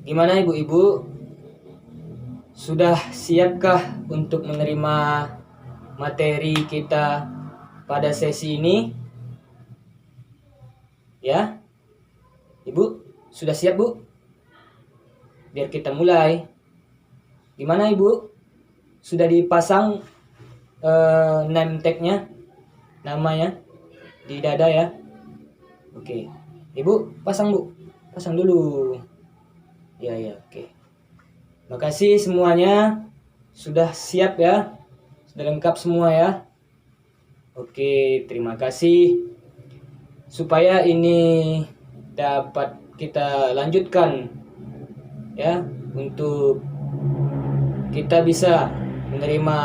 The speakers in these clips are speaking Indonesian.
Gimana ibu-ibu? Sudah siapkah untuk menerima materi kita pada sesi ini? Ya, ibu, sudah siap bu? Biar kita mulai. Gimana ibu? Sudah dipasang name tag-nya, namanya di dada ya? Oke, ibu pasang bu, pasang dulu. Ya, oke. Makasih semuanya, sudah siap ya, sudah lengkap semua ya. Oke, terima kasih. Supaya ini dapat kita lanjutkan ya, untuk kita bisa menerima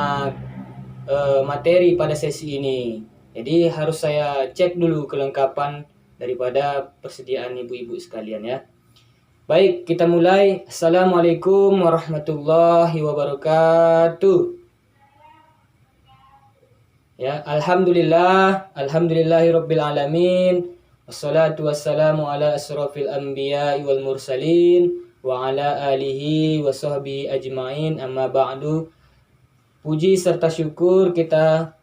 materi pada sesi ini. Jadi harus saya cek dulu kelengkapan daripada persediaan ibu-ibu sekalian ya. Baik, kita mulai. Assalamualaikum warahmatullahi wabarakatuh. Ya, alhamdulillahirabbil alamin. Wassalatu wassalamu ala asrofil anbiya'i wal mursalin wa ala alihi wa sahbihi ajmain, amma ba'du. Puji serta syukur kita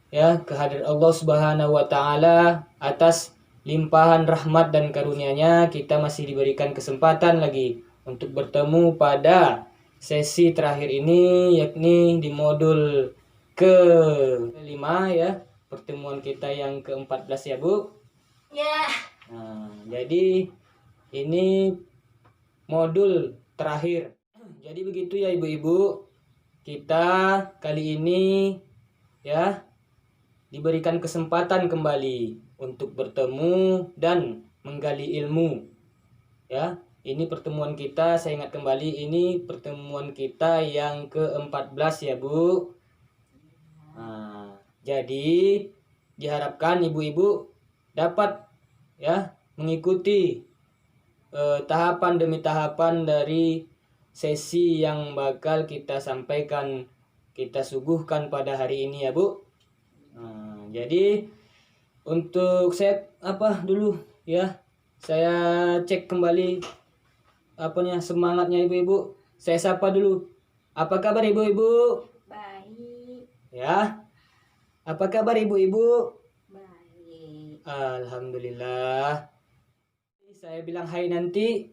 ya kehadirat Allah Subhanahu wa taala atas limpahan rahmat dan karunia-Nya. Kita masih diberikan kesempatan lagi untuk bertemu pada sesi terakhir ini, yakni di modul ke-5 ya, pertemuan kita yang ke-14 ya Bu. Ya. Nah, jadi ini modul terakhir. Jadi begitu ya ibu-ibu, kita kali ini ya diberikan kesempatan kembali untuk bertemu dan menggali ilmu ya. Ini pertemuan kita, saya ingat kembali, ini pertemuan kita yang ke-14 ya Bu. Nah, jadi diharapkan ibu-ibu dapat ya mengikuti tahapan demi tahapan dari sesi yang bakal kita sampaikan, kita suguhkan pada hari ini ya Bu. Nah, jadi untuk saya dulu ya, saya cek kembali semangatnya ibu-ibu. Saya sapa dulu. Apa kabar ibu-ibu? Baik. Ya. Apa kabar ibu-ibu? Baik. Alhamdulillah. Saya bilang hai nanti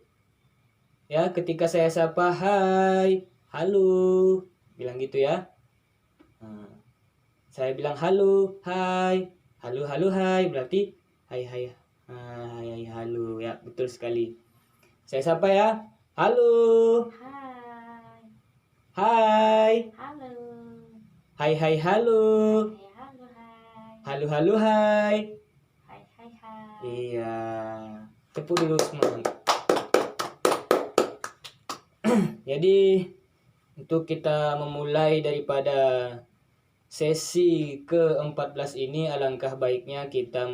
ya, ketika saya sapa hai, halo, bilang gitu ya. Nah, saya bilang halo, hai, halo, hai, berarti hai, halo ya, betul sekali. Saya sapa ya, halo, Hai. hai, Halo. hai, halo, Hai, halo, hai. halo, hai. Hai, hai. Iya, tepuk dulu semua. Jadi untuk kita memulai daripada sesi ke-14 ini, alangkah baiknya kita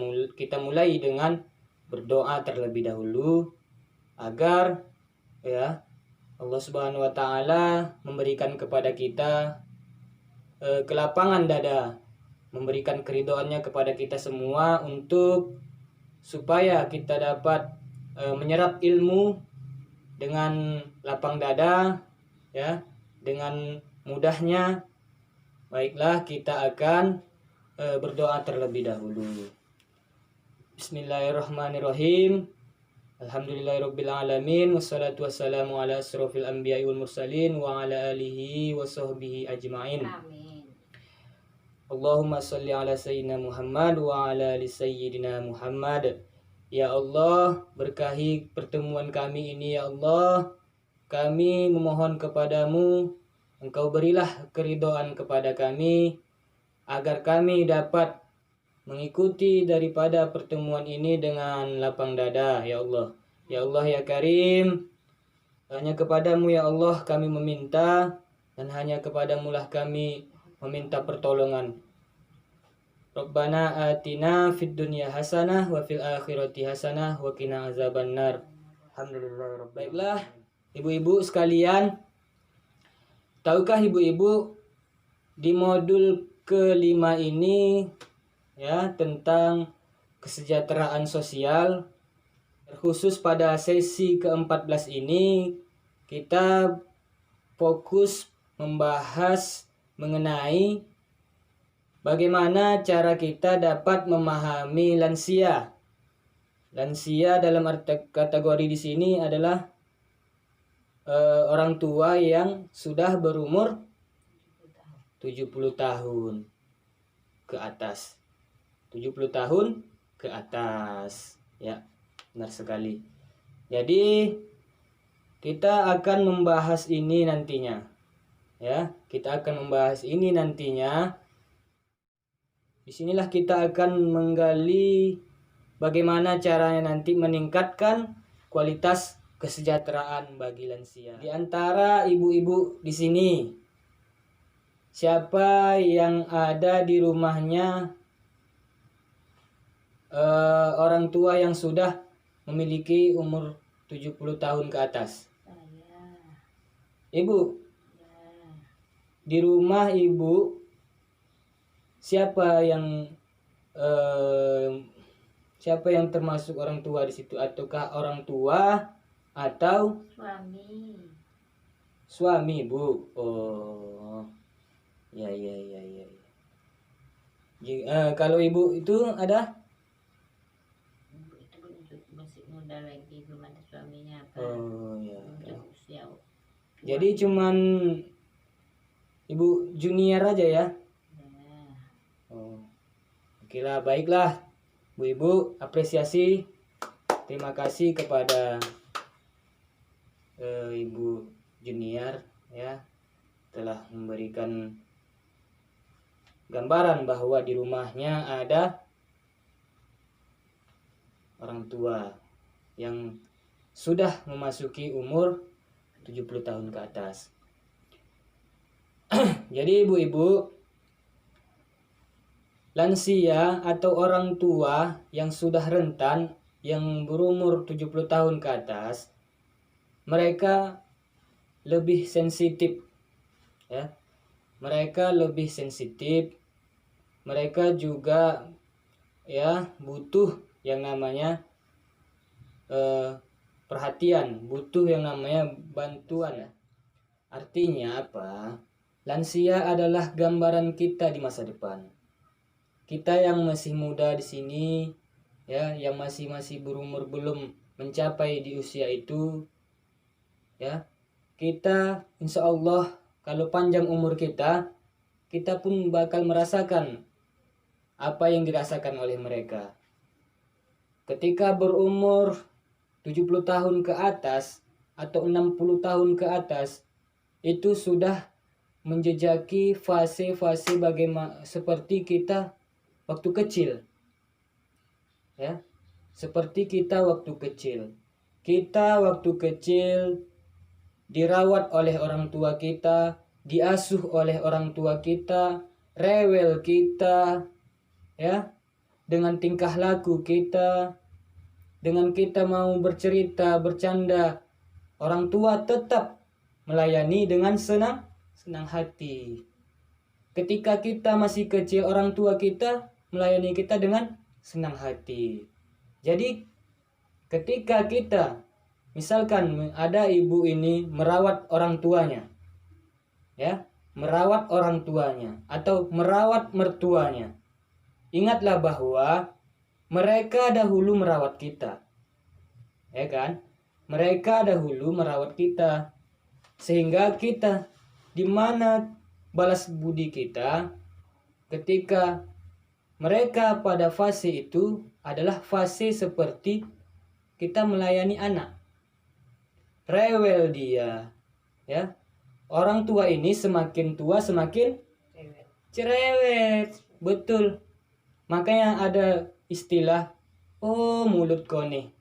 mulai dengan berdoa terlebih dahulu agar ya Allah Subhanahu wa taala memberikan kepada kita kelapangan dada, memberikan keridhoannya kepada kita semua untuk supaya kita dapat menyerap ilmu dengan lapang dada ya, dengan mudahnya. Baiklah, kita akan berdoa terlebih dahulu. Bismillahirrahmanirrahim. Alhamdulillahirabbil alamin, wassalatu wassalamu ala asrofil anbiya'i wal mursalin wa ala alihi wa sahbihi ajmain. Amin. Allahumma sholli ala sayyidina Muhammad wa ala ali sayyidina Muhammad. Ya Allah, berkahi pertemuan kami ini ya Allah. Kami memohon kepadamu, Engkau berilah keridhaan kepada kami agar kami dapat mengikuti daripada pertemuan ini dengan lapang dada ya Allah. Ya Allah ya Karim, hanya kepadamu ya Allah kami meminta, dan hanya kepadamu lah kami meminta pertolongan. Rabbana atina fid dunya hasanah wa fil akhirati hasanah wa qina azabannar. Alhamdulillah. Baiklah, ibu-ibu sekalian, tahukah ibu-ibu di modul ke-5 ini ya tentang kesejahteraan sosial, khusus pada sesi ke-14 ini kita fokus membahas mengenai bagaimana cara kita dapat memahami lansia. Lansia dalam kategori di sini adalah orang tua yang sudah berumur 70 tahun ke atas. 70 tahun ke atas. Ya, benar sekali. Jadi kita akan membahas ini nantinya. Ya, kita akan membahas ini nantinya. Disinilah kita akan menggali bagaimana caranya nanti meningkatkan kualitas kesejahteraan bagi lansia. Di antara ibu-ibu di sini, siapa yang ada di rumahnya orang tua yang sudah memiliki umur 70 tahun ke atas? Saya. Ibu, Ya. di rumah ibu siapa yang termasuk orang tua di situ? Ataukah orang tua atau Suami. suami, Bu? Oh, ya. Kalau ibu itu ada? Ibu itu masih muda lagi, belum ada suaminya apa. Oh, ya. Udah usia. Jadi cuman ibu junior aja ya? Ya. Oh, oke lah, baiklah. Bu Ibu, apresiasi. Terima kasih kepada Ibu Junior ya, telah memberikan gambaran bahwa di rumahnya ada orang tua yang sudah memasuki umur 70 tahun ke atas. Jadi ibu-ibu, lansia atau orang tua yang sudah rentan, yang berumur 70 tahun ke atas, mereka lebih sensitif ya. Mereka lebih sensitif. Mereka juga ya butuh yang namanya perhatian, butuh yang namanya bantuan. Artinya apa? Lansia adalah gambaran kita di masa depan. Kita yang masih muda di sini ya, yang masih berumur belum mencapai di usia itu ya, kita insya Allah kalau panjang umur kita pun bakal merasakan apa yang dirasakan oleh mereka. Ketika berumur 70 tahun ke atas atau 60 tahun ke atas, itu sudah menjejaki fase-fase bagaimana seperti kita waktu kecil. Ya. Seperti kita waktu kecil. Kita waktu kecil dirawat oleh orang tua kita, diasuh oleh orang tua kita, rewel kita, ya, dengan tingkah laku kita, dengan kita mau bercerita, bercanda, orang tua tetap melayani dengan senang hati. Ketika kita masih kecil, orang tua kita melayani kita dengan senang hati. Jadi ketika kita misalkan ada ibu ini merawat orang tuanya, ya, merawat orang tuanya atau merawat mertuanya, ingatlah bahwa mereka dahulu merawat kita, ya kan? Mereka dahulu merawat kita, sehingga kita di mana balas budi kita ketika mereka pada fase itu adalah fase seperti kita melayani anak. Rewel dia, ya. Orang tua ini semakin tua semakin cerewet, betul. Makanya ada istilah, oh mulut kau nih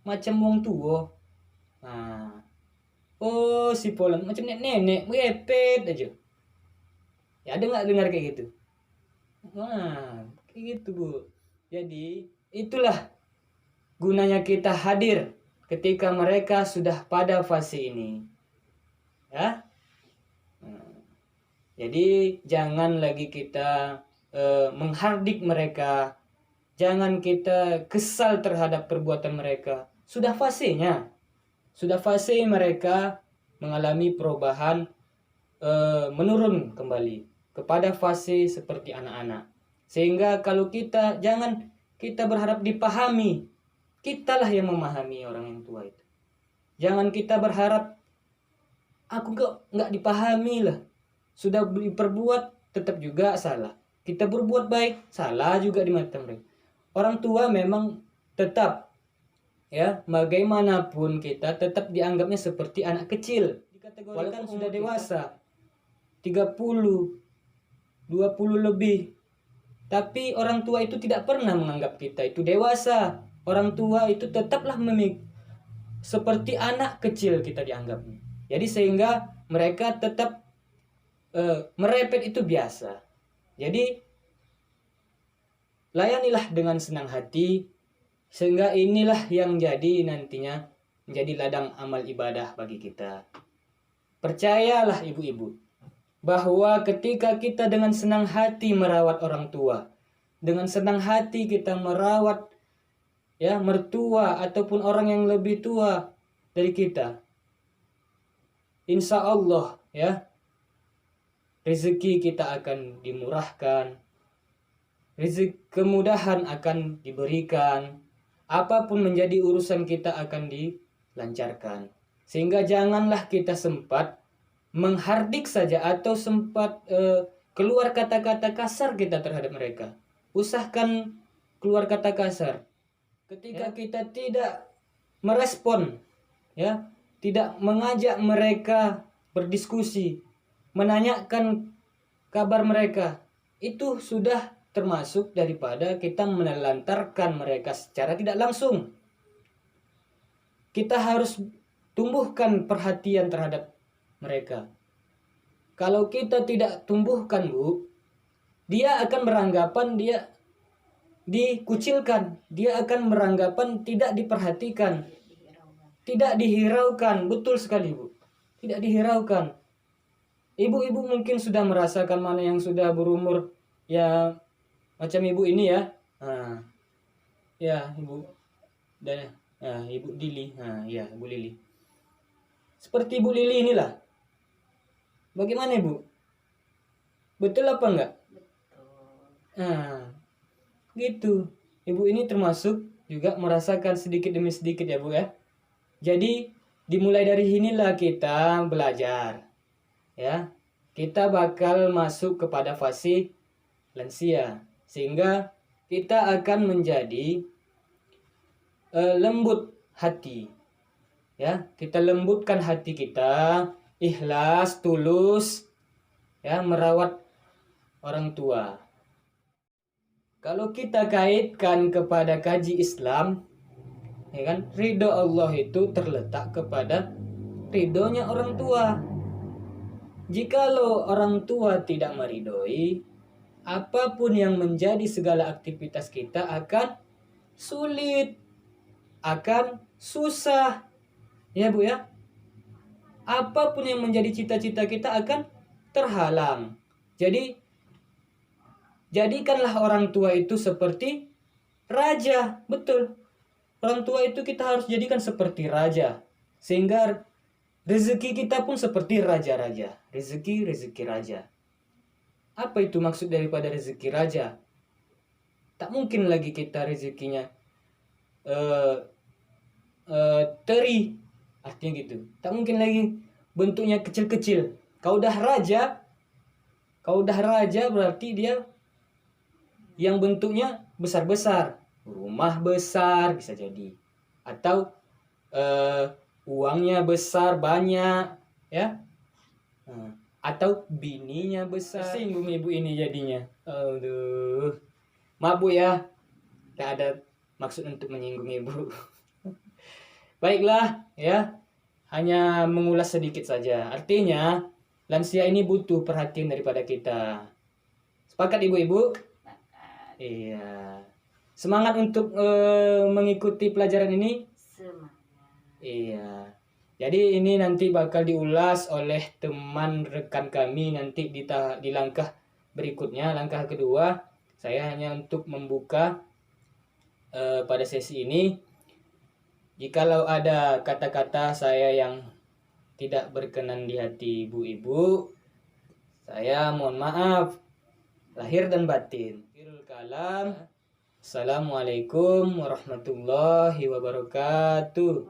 macam wong tua. Nah, oh si Polan macam nenek ngepet aja. Ya ada nggak dengar kayak gitu? Nah, kayak gitu Bu. Jadi itulah gunanya kita hadir ketika mereka sudah pada fase ini, ya. Jadi jangan lagi kita menghardik mereka, jangan kita kesal terhadap perbuatan mereka. Sudah fasenya, sudah fase mereka mengalami perubahan, menurun kembali kepada fase seperti anak-anak. Sehingga kalau kita, jangan kita berharap dipahami, kitalah yang memahami orang yang tua itu. Jangan kita berharap aku nggak dipahami lah, sudah berbuat tetap juga salah, kita berbuat baik salah juga di mata mereka. Orang tua memang tetap, ya, bagaimanapun kita tetap dianggapnya seperti anak kecil, walaupun sudah dewasa 30, 20 lebih. Tapi orang tua itu tidak pernah menganggap kita itu dewasa. Orang tua itu tetaplah seperti anak kecil kita dianggapnya. Jadi sehingga mereka tetap merepet itu biasa. Jadi layanilah dengan senang hati, sehingga inilah yang jadi nantinya menjadi ladang amal ibadah bagi kita. Percayalah ibu-ibu, bahwa ketika kita dengan senang hati merawat orang tua, dengan senang hati kita merawat, ya, mertua ataupun orang yang lebih tua dari kita, insya Allah, ya, rezeki kita akan dimurahkan, rezeki kemudahan akan diberikan, apapun menjadi urusan kita akan dilancarkan. Sehingga janganlah kita sempat menghardik saja atau sempat keluar kata-kata kasar kita terhadap mereka. Usahakan keluar kata kasar ketika kita tidak merespon, ya, tidak mengajak mereka berdiskusi, menanyakan kabar mereka, itu sudah termasuk daripada kita menelantarkan mereka secara tidak langsung. Kita harus tumbuhkan perhatian terhadap mereka. Kalau kita tidak tumbuhkan, Bu, dia akan beranggapan dia dikucilkan, dia akan beranggapan tidak diperhatikan, tidak dihiraukan. Betul sekali, Bu, tidak dihiraukan. Ibu-ibu mungkin sudah merasakan, mana yang sudah berumur, ya, macam ibu ini, ya, ya, ibu dan ibu Lili, ya, ibu Lili, seperti ibu Lili inilah. Bagaimana ibu? Betul apa enggak? Betul. Gitu. Ibu ini termasuk juga merasakan sedikit demi sedikit, ya Bu, ya. Jadi dimulai dari inilah kita belajar, ya. Kita bakal masuk kepada fase lansia, sehingga kita akan menjadi lembut hati, ya. Kita lembutkan hati kita, ikhlas, tulus, ya, merawat orang tua. Kalau kita kaitkan kepada kaji Islam, ya kan, ridho Allah itu terletak kepada ridhonya orang tua. Jikalau orang tua tidak meridhoi, apapun yang menjadi segala aktivitas kita akan sulit, akan susah, ya Bu, ya. Apapun yang menjadi cita-cita kita akan terhalang. Jadi jadikanlah orang tua itu seperti raja. Betul, orang tua itu kita harus jadikan seperti raja, sehingga rezeki kita pun seperti raja-raja. Rezeki raja. Apa itu maksud daripada rezeki raja? Tak mungkin lagi kita rezekinya teri, artinya gitu. Tak mungkin lagi bentuknya kecil-kecil. Kau udah raja berarti dia yang bentuknya besar-besar, rumah besar bisa jadi, atau uangnya besar banyak, ya, atau bininya besar. Singgung ibu ini jadinya. Aduh, maaf Bu, ya, tak ada maksud untuk menyinggung ibu. Baiklah, ya, hanya mengulas sedikit saja. Artinya lansia ini butuh perhatian daripada kita. Sepakat ibu-ibu? Iya. Semangat untuk mengikuti pelajaran ini? Semangat. Iya. Jadi ini nanti bakal diulas oleh teman rekan kami nanti di langkah berikutnya, langkah kedua. Saya hanya untuk membuka pada sesi ini. Jikalau ada kata-kata saya yang tidak berkenan di hati ibu-ibu, saya mohon maaf lahir dan batin. Akhirul kalam. Assalamualaikum warahmatullahi wabarakatuh.